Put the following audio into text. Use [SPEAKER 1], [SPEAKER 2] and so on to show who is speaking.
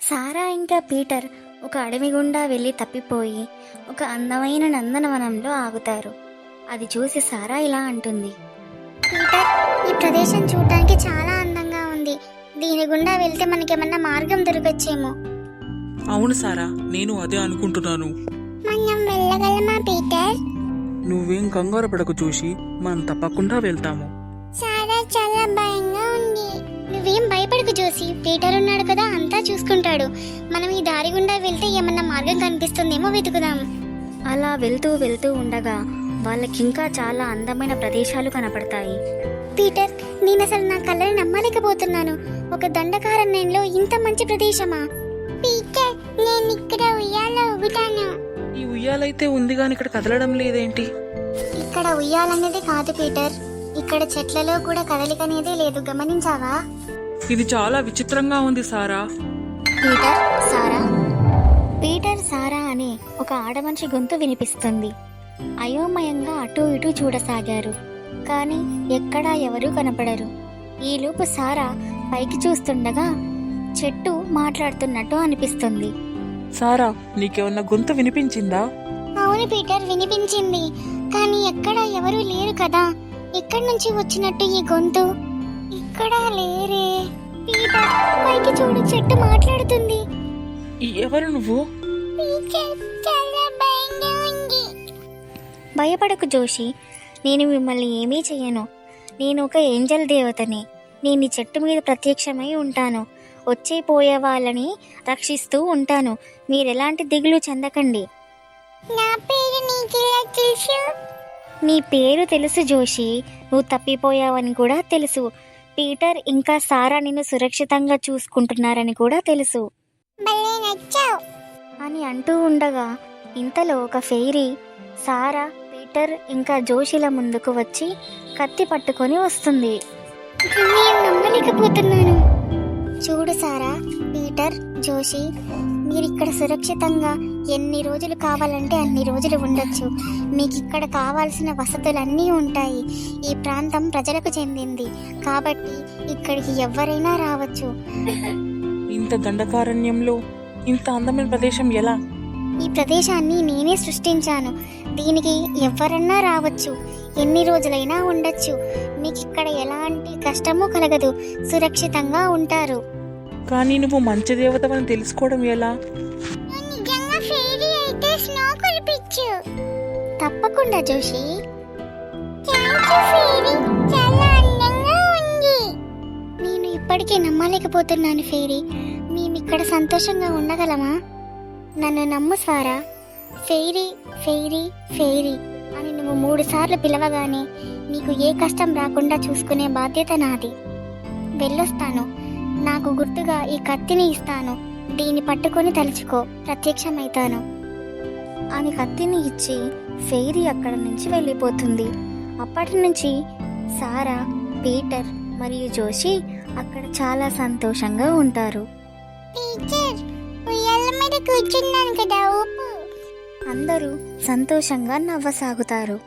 [SPEAKER 1] సారా ఇంకా పీటర్ ఒక అడవి గుండా వెళ్ళి తప్పిపోయి ఒక అందమైన నందనవనంలో ఆగుతారు. అది చూసి సారా ఇలా అంటుంది,
[SPEAKER 2] పీటర్, ఈ ప్రదేశం చూడటానికి చాలా అందంగా ఉంది. దీని గుండా వెళ్తే మనకేమన్నా మార్గం దొరకొచ్చేమో.
[SPEAKER 3] అవును సారా, నేను అదే అనుకుంటున్నాను.
[SPEAKER 2] మనం వెళ్ళగలమా పీటర్?
[SPEAKER 3] నువ్వేం కంగారు పడకు చూసి, మనం తప్పకుండా వెళ్తాము.
[SPEAKER 2] చాలా చాలా భయంగా ఉంది. నువ్వేం భయపడకు జోసి, పీటర్ ఉన్నాడు కదా, అంతా చూసుకుంటాడు. మనం ఈ దారి గుండా వెళ్తే ఏమన్నా మార్గం కనిపిస్తుందేమో వెతుకుదాం.
[SPEAKER 1] అలా వెళ్తూ వెళ్తూ ఉండగా వాళ్ళకింకా చాలా అందమైన ప్రదేశాలు కనపడతాయి.
[SPEAKER 2] పీటర్, నేను అసలు నా కళ్ళని నమ్మలేకపోతున్నాను. ఒక దండకారణ్యంలో ఇంత మంచి ప్రదేశమా? పీటర్, నేను ఇక్కడ ఉయ్యాల ఊగుతాను.
[SPEAKER 3] ఈ ఉయ్యాలైతే ఉంది గాని ఇక్కడ కదలడం లేదేంటి?
[SPEAKER 2] ఇక్కడ ఉయ్యాలనేది కాదు పీటర్, ఇక్కడ చెట్లలో కూడా కదలిక అనేది లేదు, గమనించావా?
[SPEAKER 3] ఇది చాలా విచిత్రంగా ఉంది సారా.
[SPEAKER 2] పీటర్, సారా.
[SPEAKER 1] పీటర్ సారా అనే ఒక ఆడమనిషి గొంతు వినిపిస్తుంది. అయోమయంగా అటూ ఇటూ చూడసాగారు, కానీ ఎక్కడా ఎవరూ కనపడరు. ఈలోపు సారా పైకి చూస్తుండగా చెట్టు మాట్లాడుతున్నట్టు అనిపిస్తుంది.
[SPEAKER 3] సారా, నీకేమన్నా గొంతు వినిపించిందా?
[SPEAKER 2] అవును పీటర్, వినిపించింది. కానీ ఎక్కడ ఎవరూ లేరు కదా. ఎక్కడి నుంచి వచ్చినట్టు ఈ గొంతు? ఇక్కడ లేరే. పీటర్, పైకి చూడు, చెట్టు మాట్లాడుతుంది.
[SPEAKER 3] ఎవరు నువ్వు?
[SPEAKER 2] పీటర్, చాలా భయంగా ఉంది.
[SPEAKER 1] భయపడకు జోషి, నేను మిమ్మల్ని ఏమీ చెయ్యను. నేను ఒక ఏంజల్ దేవతని. నేను ఈ చెట్టు మీద ప్రత్యక్షమై ఉంటాను. వచ్చే పోయే వాళ్ళని రక్షిస్తూ ఉంటాను. మీరెలాంటి దిగులు చెందకండి.
[SPEAKER 2] నా పేరు నీకెలా తెలుసు?
[SPEAKER 1] నీ పేరు తెలుసు జోషి, నువ్వు తప్పిపోయావని కూడా తెలుసు. పీటర్ ఇంకా సారా నిన్ను సురక్షితంగా చూసుకుంటున్నారని కూడా తెలుసు
[SPEAKER 2] భలే నచ్చావు
[SPEAKER 1] అని అంటూ ఉండగా ఇంతలో ఒక ఫెయిరీ సారా, పీటర్ ఇంకా జోషిల ముందుకు వచ్చి కత్తి పట్టుకొని వస్తుంది.
[SPEAKER 2] నేను నమ్మలేకపోతున్నాను. చూడు సారా, పీటర్, జోషి, మీరిక్కడ సురక్షితంగా ఎన్ని రోజులు కావాలంటే అన్ని రోజులు ఉండొచ్చు. మీకు ఇక్కడ కావాల్సిన వసతులన్నీ ఉంటాయి. ఈ ప్రాంతం ప్రజలకు చెందింది కాబట్టి ఇక్కడికి ఎవరైనా రావచ్చు.
[SPEAKER 3] ఇంత దండకారణ్యంలో ఇంత అందమైన ప్రదేశం ఎలా?
[SPEAKER 2] ఈ ప్రదేశాన్ని నేనే సృష్టించాను. దీనికి ఎవరన్నా రావచ్చు, ఎన్ని రోజులైనా ఉండొచ్చు. మీకు ఇక్కడ ఎలాంటి కష్టమూ కలగదు, సురక్షితంగా ఉంటారు.
[SPEAKER 3] కానీ నువ్వు మంచి దేవతవని తెలుసుకోవడం ఎలా?
[SPEAKER 2] తప్పకుండా జోషి. నేను ఇప్పటికీ నమ్మలేకపోతున్నాను ఫెయిరీ. మేమిక్కడ సంతోషంగా ఉండగలమా? నన్ను నమ్ము సారా. ఫెయిరీ, ఫెయిరీ, ఫెయిరీ అని నువ్వు 3 సార్లు పిలవగానే నీకు ఏ కష్టం రాకుండా చూసుకునే బాధ్యత నాది. వెళ్ళొస్తాను. నాకు గుర్తుగా ఈ కత్తిని ఇస్తాను. దీన్ని పట్టుకొని తలుచుకో, ప్రత్యక్షమైతాను
[SPEAKER 1] అని కత్తిని ఇచ్చి ఫెయిరీ అక్కడ నుంచి వెళ్ళిపోతుంది. అప్పటి నుంచి సారా, పీటర్ మరియు జోషి అక్కడ చాలా సంతోషంగా ఉంటారు.
[SPEAKER 2] కూర్చున్నాను కదా,
[SPEAKER 1] అందరూ సంతోషంగా నవ్వసాగుతారు.